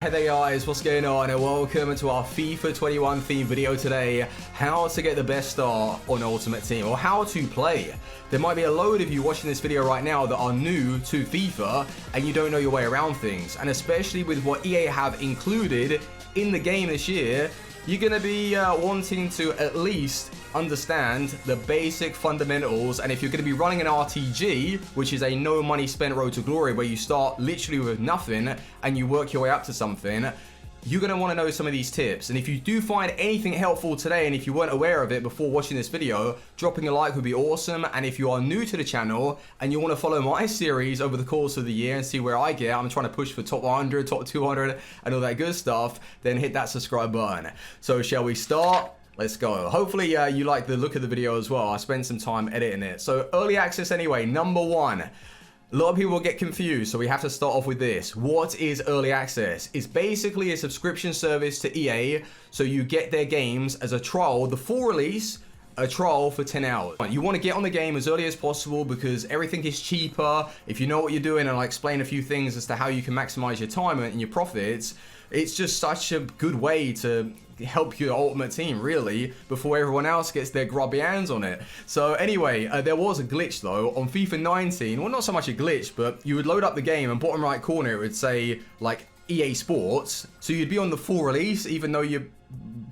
Hey there guys, what's going on, and welcome to our FIFA 21 theme video today. How to get the best start on Ultimate Team, or how to play. There might be a load of you watching this video right now that are new to FIFA and you don't know your way around things, and especially with what EA have included in the game this year, you're going to be wanting to at least understand the basic fundamentals. And if you're going to be running an RTG, which is a no money spent road to glory, where you start literally with nothing and you work your way up to something, you're going to want to know some of these tips. And if you do find anything helpful today, and if you weren't aware of it before watching this video, dropping a like would be awesome. And if you are new to the channel and you want to follow my series over the course of the year and see where I get, I'm trying to push for top 100, top 200 and all that good stuff, then hit that subscribe button. So shall we start? Let's go. Hopefully you like the look of the video as well. I spent some time editing it. So early access anyway, number one. A lot of people get confused, so we have to start off with this. What is early access? It's basically a subscription service to EA, so you get their games as a trial, the full release, a trial for 10 hours. You want to get on the game as early as possible because everything is cheaper. If you know what you're doing, and I'll explain a few things as to how you can maximize your time and your profits, it's just such a good way to help your Ultimate Team, really, before everyone else gets their grubby hands on it. So anyway, there was a glitch though on FIFA 19. Well, not so much a glitch, but you would load up the game and bottom right corner it would say like EA Sports, so you'd be on the full release even though you're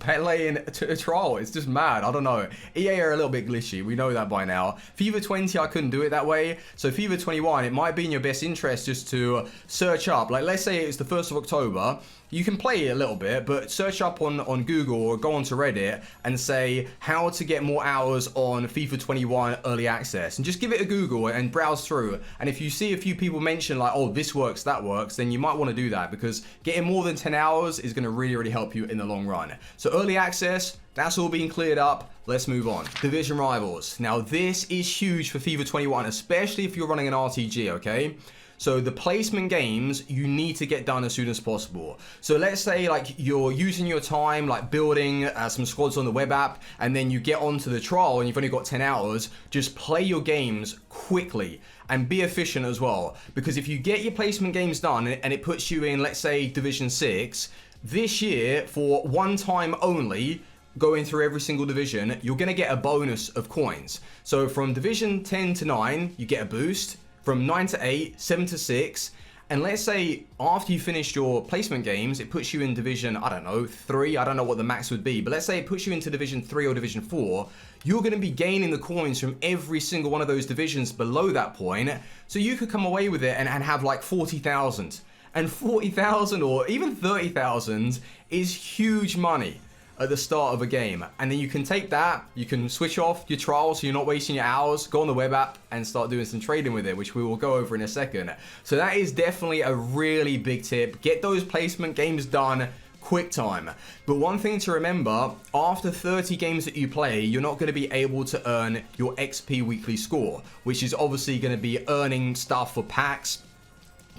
playing a trial. It's just mad. I don't know. EA are a little bit glitchy. We know that by now. FIFA 20, I couldn't do it that way. So FIFA 21, it might be in your best interest just to search up. Like, let's say it's the 1st of October. You can play it a little bit, but search up on Google or go onto Reddit and say how to get more hours on FIFA 21 early access, and just give it a Google and browse through. And if you see a few people mention like, oh, this works, that works, then you might want to do that, because getting more than 10 hours is going to really help you in the long run. So early access, that's all being cleared up. Let's move on. Division rivals. Now this is huge for FIFA 21, especially if you're running an RTG, okay? So the placement games you need to get done as soon as possible. So let's say like you're using your time like building some squads on the web app, and then you get onto the trial and you've only got 10 hours. Just play your games quickly and be efficient as well, because if you get your placement games done and it puts you in, let's say, Division 6, this year for one time only, going through every single division, you're going to get a bonus of coins. So from Division 10 to 9, you get a boost. From 9 to 8, 7 to 6, and let's say after you finished your placement games, it puts you in Division, I don't know, 3, I don't know what the max would be, but let's say it puts you into Division 3 or Division 4, you're going to be gaining the coins from every single one of those divisions below that point, so you could come away with it and have like 40,000. And 40,000 or even 30,000 is huge money at the start of a game. And then you can take that, you can switch off your trial so you're not wasting your hours, go on the web app and start doing some trading with it, which we will go over in a second. So that is definitely a really big tip. Get those placement games done quick time. But one thing to remember, after 30 games that you play, you're not going to be able to earn your XP weekly score, which is obviously going to be earning stuff for packs,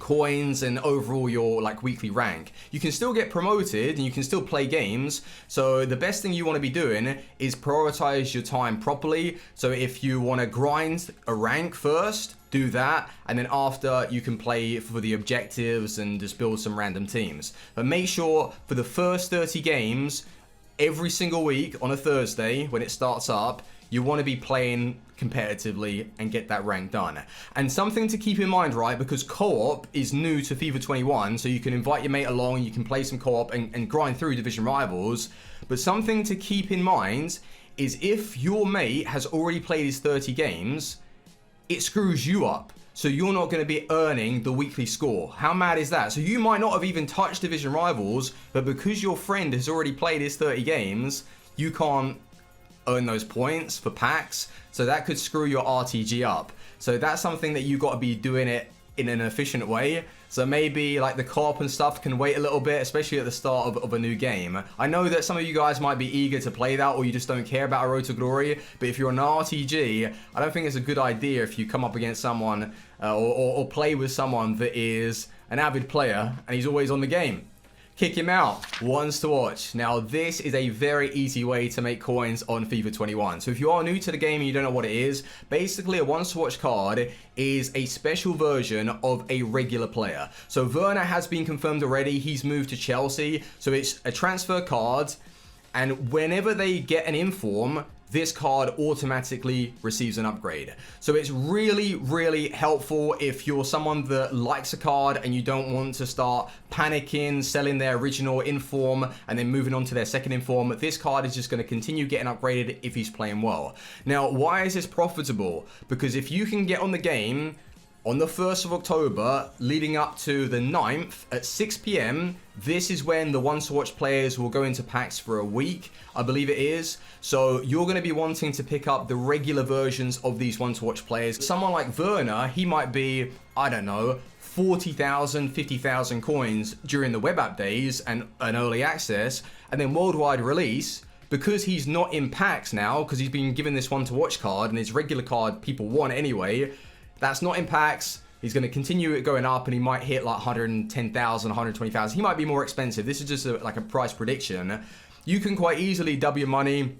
coins, and overall your like weekly rank. You can still get promoted and you can still play games, so the best thing you want to be doing is prioritize your time properly. So if you want to grind a rank first, do that, and then after you can play for the objectives and just build some random teams. But make sure for the first 30 games every single week on a Thursday when it starts up, you want to be playing competitively and get that rank done. And something to keep in mind, right, because co-op is new to FIFA 21, so you can invite your mate along, you can play some co-op and grind through division rivals. But something to keep in mind is if your mate has already played his 30 games, it screws you up. So you're not going to be earning the weekly score. How mad is that? So you might not have even touched division rivals, but because your friend has already played his 30 games, you can't earn those points for packs, so that could screw your RTG up. So that's something that you got to be doing it in an efficient way. So maybe like the co-op and stuff can wait a little bit, especially at the start of a new game. I know that some of you guys might be eager to play that, or you just don't care about a road to glory, but if you're an RTG, I don't think it's a good idea if you come up against someone or play with someone that is an avid player and he's always on the game. Kick him out. Ones to watch. Now, this is a very easy way to make coins on FIFA 21. So if you are new to the game and you don't know what it is, basically a ones to watch card is a special version of a regular player. So Werner has been confirmed already. He's moved to Chelsea. So it's a transfer card. And whenever they get an inform, this card automatically receives an upgrade. So it's really, really helpful if you're someone that likes a card and you don't want to start panicking, selling their original inform and then moving on to their second inform. This card is just going to continue getting upgraded if he's playing well. Now, why is this profitable? Because if you can get on the game on the 1st of October, leading up to the 9th at 6 PM, this is when the ones to watch players will go into packs for a week, I believe it is. So you're going to be wanting to pick up the regular versions of these ones to watch players. Someone like Werner, he might be, I don't know, 40,000, 50,000 coins during the web app days and an early access, and then worldwide release. Because he's not in packs now, because he's been given this one to watch card and his regular card people want anyway, that's not in packs. He's going to continue it going up and he might hit like 110,000, 120,000. He might be more expensive. This is just like a price prediction. You can quite easily double your money,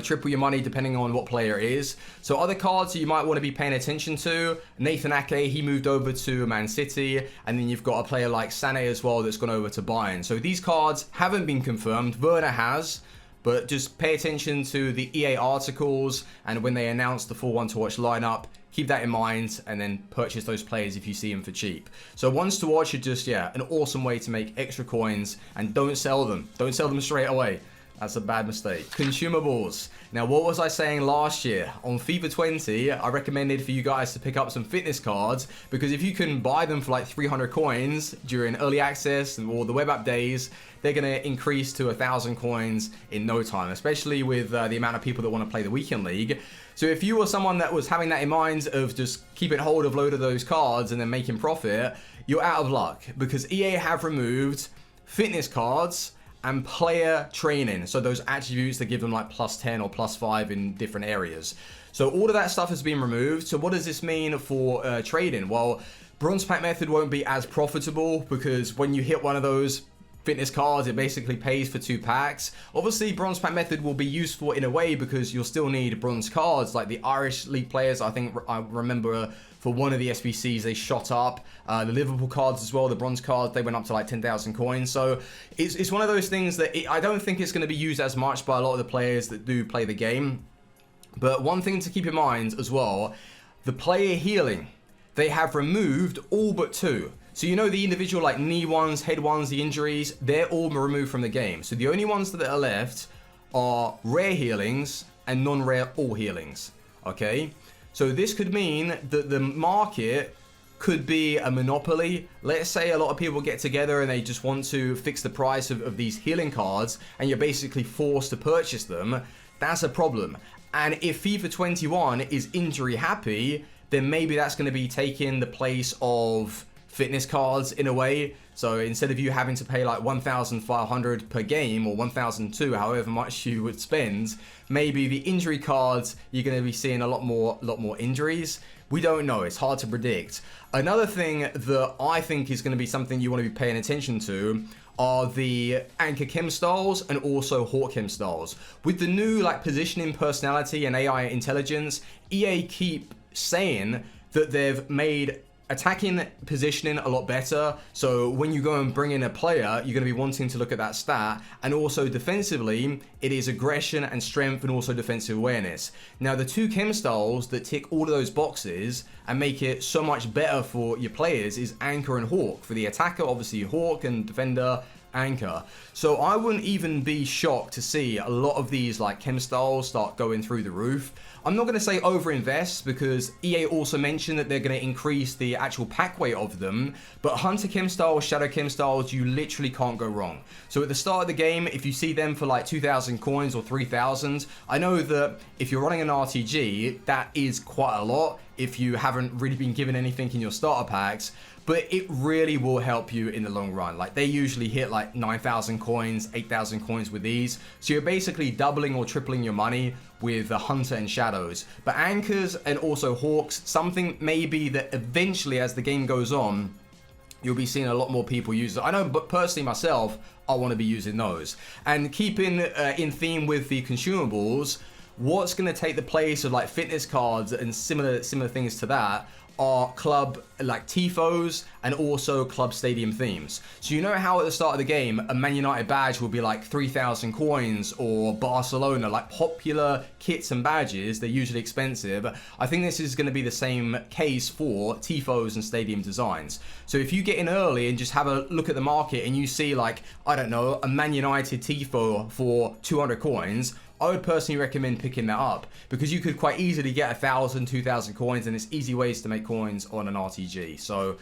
triple your money depending on what player it is. So other cards that you might want to be paying attention to, Nathan Ake, he moved over to Man City, and then you've got a player like Sané as well that's gone over to Bayern. So these cards haven't been confirmed. Werner has. But just pay attention to the EA articles, and when they announce the full one to watch lineup, keep that in mind and then purchase those players if you see them for cheap. So ones to watch are just, yeah, an awesome way to make extra coins, and don't sell them. Don't sell them straight away. That's a bad mistake. Consumables. Now, what was I saying last year? On FIFA 20, I recommended for you guys to pick up some fitness cards, because if you can buy them for like 300 coins during early access or the web app days, they're going to increase to 1,000 coins in no time, especially with the amount of people that want to play the weekend league. So if you were someone that was having that in mind of just keeping hold of a load of those cards and then making profit, you're out of luck, because EA have removed fitness cards and player training. So those attributes that give them like +10 or +5 in different areas. So all of that stuff has been removed. So what does this mean for trading? Well, bronze pack method won't be as profitable, because when you hit one of those fitness cards, it basically pays for 2 packs. Obviously, bronze pack method will be useful in a way, because you'll still need bronze cards. Like the Irish league players, I think I remember for one of the SBCs, they shot up. The Liverpool cards as well, the bronze cards, they went up to like 10,000 coins. So it's one of those things that I don't think it's going to be used as much by a lot of the players that do play the game. But one thing to keep in mind as well, the player healing, they have removed all but 2. So you know the individual like knee ones, head ones, the injuries, they're all removed from the game. So the only ones that are left are rare healings and non-rare all healings. Okay? So this could mean that the market could be a monopoly. Let's say a lot of people get together and they just want to fix the price of these healing cards, and you're basically forced to purchase them. That's a problem. And if FIFA 21 is injury happy, then maybe that's going to be taking the place of fitness cards in a way. So instead of you having to pay like 1,500 per game or 1,002, however much you would spend, maybe the injury cards, you're going to be seeing a lot more injuries. We don't know. It's hard to predict. Another thing that I think is going to be something you want to be paying attention to are the Anchor Chem styles and also Hawk Chem styles. With the new like positioning, personality and AI intelligence, EA keep saying that they've made attacking positioning a lot better. So when you go and bring in a player, you're going to be wanting to look at that stat. And also defensively, it is aggression and strength and also defensive awareness. Now the 2 chem styles that tick all of those boxes and make it so much better for your players is Anchor and Hawk. For the attacker, obviously Hawk, and defender, Anchor. So I wouldn't even be shocked to see a lot of these like chem styles start going through the roof. I'm not going to say overinvest, because EA also mentioned that they're going to increase the actual pack weight of them, but Hunter Chem styles, Shadow Chem styles, you literally can't go wrong. So at the start of the game, if you see them for like 2,000 coins or 3,000, I know that if you're running an RTG, that is quite a lot if you haven't really been given anything in your starter packs, but it really will help you in the long run. Like they usually hit like 9,000 coins, 8,000 coins with these. So you're basically doubling or tripling your money with the Hunter and Shadows. But Anchors and also Hawks, something maybe that eventually as the game goes on, you'll be seeing a lot more people use it. I know, but personally myself, I want to be using those. And keeping in theme with the consumables, what's going to take the place of like fitness cards and similar things to that are club like tifos and also club stadium themes. So you know how at the start of the game a Man United badge will be like 3,000 coins, or Barcelona, like popular kits and badges, they're usually expensive. I think this is going to be the same case for tifos and stadium designs. So if you get in early and just have a look at the market and you see like, I don't know, a Man United tifo for 200 coins, I would personally recommend picking that up, because you could quite easily get 1,000, 2,000 coins, and it's easy ways to make coins on an RTG. So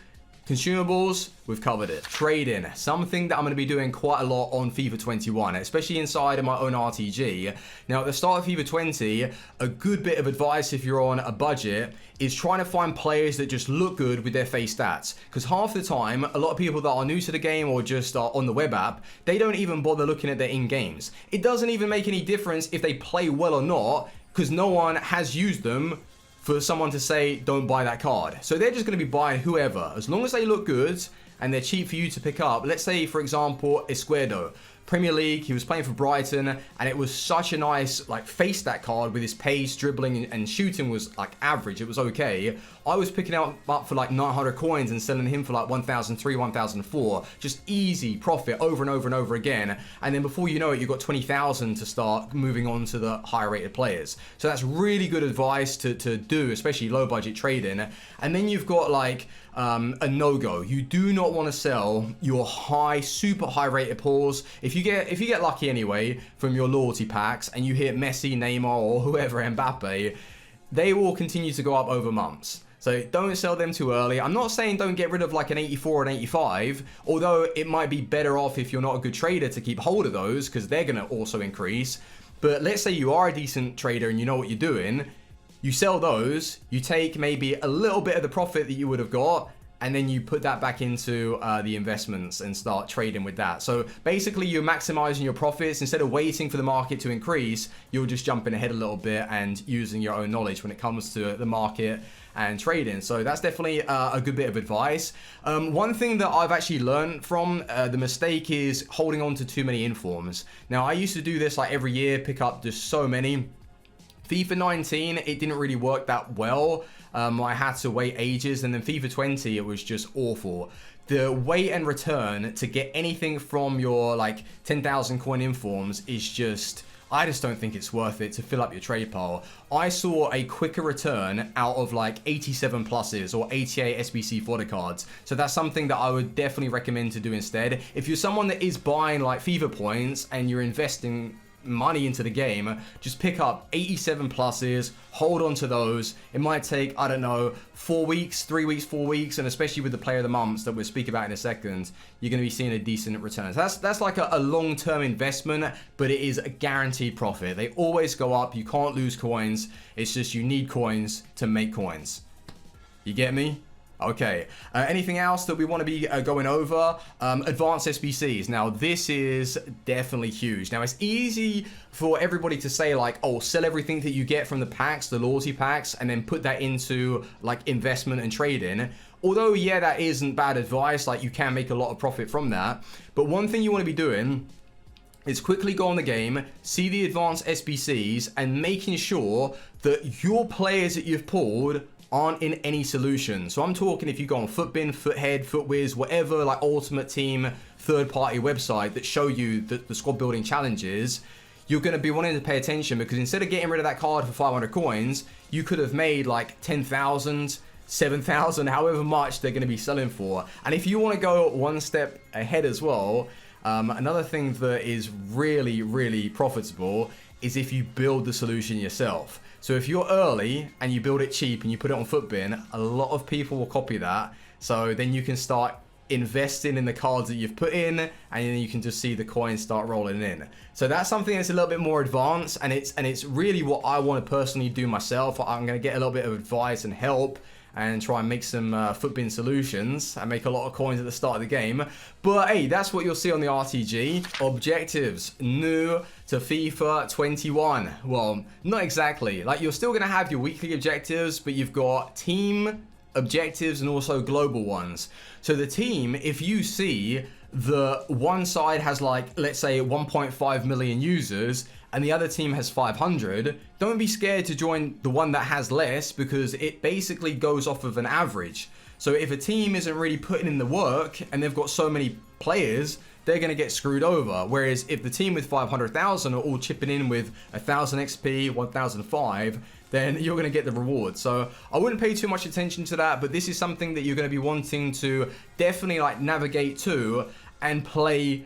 consumables, we've covered it. Trading, something that I'm going to be doing quite a lot on FIFA 21, especially inside of my own RTG. Now, at the start of FIFA 20, a good bit of advice if you're on a budget is trying to find players that just look good with their face stats. Because half the time, a lot of people that are new to the game or just are on the web app, they don't even bother looking at their in-games. It doesn't even make any difference if they play well or not, because no one has used them for someone to say, don't buy that card. So they're just going to be buying whoever. As long as they look good and they're cheap for you to pick up. Let's say, for example, Esquerdo. Premier League, he was playing for Brighton, and it was such a nice like face stat card with his pace, dribbling and shooting was like average. It was okay. I was picking up for like 900 coins and selling him for like 1,003, 1,004. Just easy profit over and over and over again. And then before you know it, you've got 20,000 to start moving on to the higher rated players. So that's really good advice to do, especially low budget trading. And then you've got like a no-go. You do not want to sell your super high rated pools. If you get lucky anyway from your loyalty packs and you hit Messi, Neymar, or whoever, Mbappe, they will continue to go up over months. So don't sell them too early. I'm not saying don't get rid of like an 84 or an 85, although it might be better off if you're not a good trader to keep hold of those, because they're going to also increase. But let's say you are a decent trader and you know what you're doing. You sell those, you take maybe a little bit of the profit that you would have got, and then you put that back into the investments and start trading with that. So basically you're maximizing your profits. Instead of waiting for the market to increase, you're just jumping ahead a little bit and using your own knowledge when it comes to the market and trading. So that's definitely a good bit of advice. One thing that I've actually learned from the mistake is holding on to too many informs. Now, I used to do this like every year, pick up just so many. FIFA 19, it didn't really work that well. I had to wait ages, and then FIFA 20, it was just awful. The wait and return to get anything from your like 10,000 coin informs is just, I just don't think it's worth it to fill up your trade pile. I saw a quicker return out of like 87 pluses or 88 SBC fodder cards. So that's something that I would definitely recommend to do instead. If you're someone that is buying like FIFA points and you're investing money into the game, just pick up 87 pluses, hold on to those. It might take, I don't know, 4 weeks, 3 weeks, 4 weeks, and especially with the player of the months that we'll speak about in a second, you're going to be seeing a decent return. So that's like a long-term investment, but it is a guaranteed profit. They always go up. You can't lose coins. It's just you need coins to make coins. You get me? Okay, anything else that we want to be going over? Advanced SBCs. Now, this is definitely huge. Now, it's easy for everybody to say like, oh, sell everything that you get from the packs, the loyalty packs, and then put that into like investment and trading. Although, yeah, that isn't bad advice. Like, you can make a lot of profit from that. But one thing you want to be doing is quickly go on the game, see the advanced SBCs, and making sure that your players that you've pulled aren't in any solution. So I'm talking if you go on Footbin, Foothead, Footwiz, whatever like Ultimate Team third-party website that show you the squad building challenges, you're going to be wanting to pay attention, because instead of getting rid of that card for 500 coins, you could have made like 10,000, 7,000, however much they're going to be selling for. And if you want to go one step ahead as well, another thing that is really, really profitable is if you build the solution yourself. So if you're early and you build it cheap and you put it on Footbin, a lot of people will copy that. So then you can start investing in the cards that you've put in, and then you can just see the coins start rolling in. So that's something that's a little bit more advanced, and it's really what I want to personally do myself. I'm going to get a little bit of advice and help and try and make some Footbin solutions and make a lot of coins at the start of the game. But hey, that's what you'll see on the RTG. Objectives, new to FIFA 21. Well, not exactly. Like, you're still gonna have your weekly objectives, but you've got team objectives, and also global ones. So the team, if you see the one side has like, let's say 1.5 million users and the other team has 500, don't be scared to join the one that has less, because it basically goes off of an average. So if a team isn't really putting in the work and they've got so many players, they're going to get screwed over. Whereas if the team with 500,000 are all chipping in with 1,000 XP, 1,005, then you're going to get the reward. So I wouldn't pay too much attention to that, but this is something that you're going to be wanting to definitely like navigate to and play.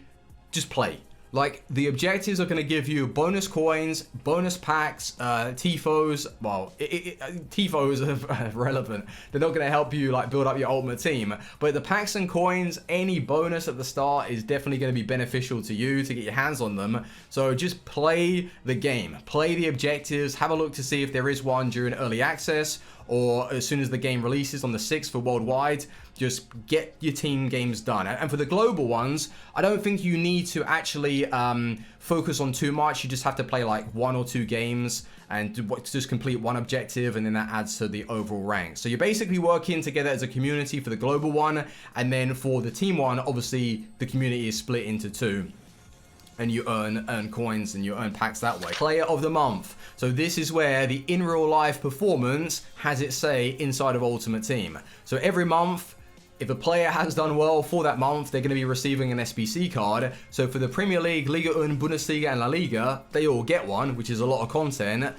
Just play. Like, the objectives are going to give you bonus coins, bonus packs, TIFOs. Well, TIFOs are relevant. They're not going to help you like build up your ultimate team. But the packs and coins, any bonus at the start is definitely going to be beneficial to you to get your hands on them. So just play the game. Play the objectives. Have a look to see if there is one during early access, or as soon as the game releases on the 6th for worldwide. Just get your team games done. And for the global ones, I don't think you need to actually focus on too much. You just have to play like 1 or 2 games and just complete one objective, and then that adds to the overall rank. So you're basically working together as a community for the global one, and then for the team one, obviously the community is split into 2. And you earn coins and you earn packs that way. Player of the month. So this is where the in real life performance has its say inside of Ultimate Team. So every month, if a player has done well for that month, they're going to be receiving an SBC card. So for the Premier League, Liga 1, Bundesliga, and La Liga, they all get one, which is a lot of content.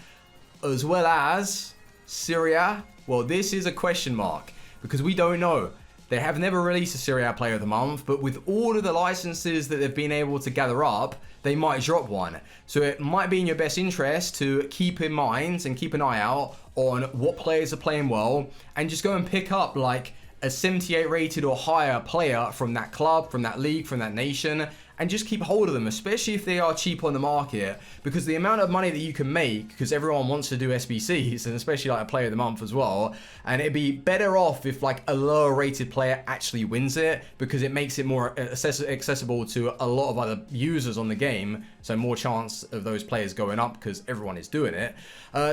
As well as Serie A. Well, this is a question mark because we don't know. They have never released a Serie A Player of the Month, but with all of the licenses that they've been able to gather up, they might drop one. So it might be in your best interest to keep in mind and keep an eye out on what players are playing well, and just go and pick up like a 78 rated or higher player from that club, from that league, from that nation, and just keep hold of them, especially if they are cheap on the market, because the amount of money that you can make, because everyone wants to do SBCs, and especially like a player of the month as well, and it'd be better off if like a lower rated player actually wins it, because it makes it more accessible to a lot of other users on the game, so more chance of those players going up because everyone is doing it.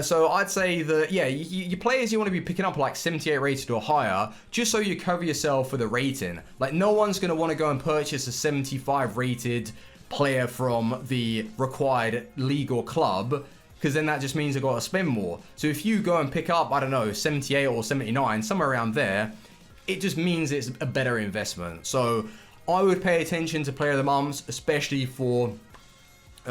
So I'd say that, yeah, your players you want to be picking up like 78 rated or higher, just so you cover yourself for the rating. Like, no one's going to want to go and purchase a 75 rated player from the required league or club, because then that just means they've got to spend more. So if you go and pick up, I don't know, 78 or 79, somewhere around there, it just means it's a better investment. So I would pay attention to player of the months, especially for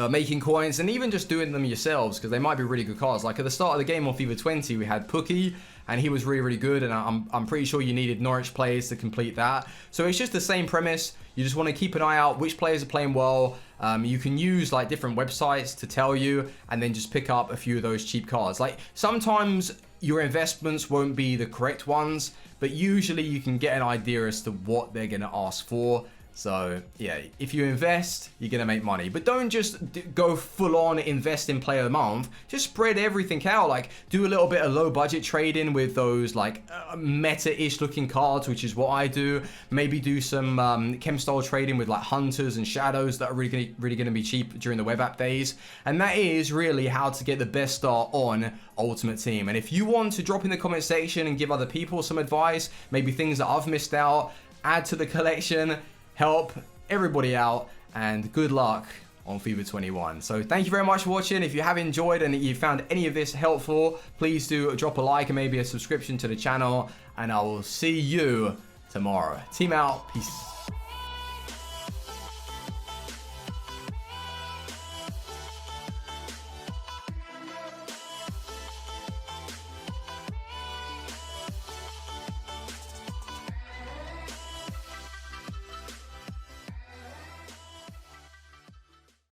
making coins, and even just doing them yourselves, because they might be really good cards. Like at the start of the game on FIFA 20, we had Pookie, and he was really, really good, and I'm pretty sure you needed Norwich players to complete that. So it's just the same premise. You just want to keep an eye out which players are playing well. You can use like different websites to tell you, and then just pick up a few of those cheap cards. Like, sometimes your investments won't be the correct ones, but usually you can get an idea as to what they're going to ask for. So yeah, if you invest, you're going to make money. But don't just go full on invest in player of the month. Just spread everything out. Like, do a little bit of low budget trading with those like meta-ish looking cards, which is what I do. Maybe do some chem style trading with like hunters and shadows that are really going to be cheap during the web app days. And that is really how to get the best start on Ultimate Team. And if you want to drop in the comment section and give other people some advice, maybe things that I've missed out, add to the collection, help everybody out, and good luck on FIFA 21. So thank you very much for watching. If you have enjoyed and you found any of this helpful, please do drop a like and maybe a subscription to the channel, and I will see you tomorrow. Team out. Peace.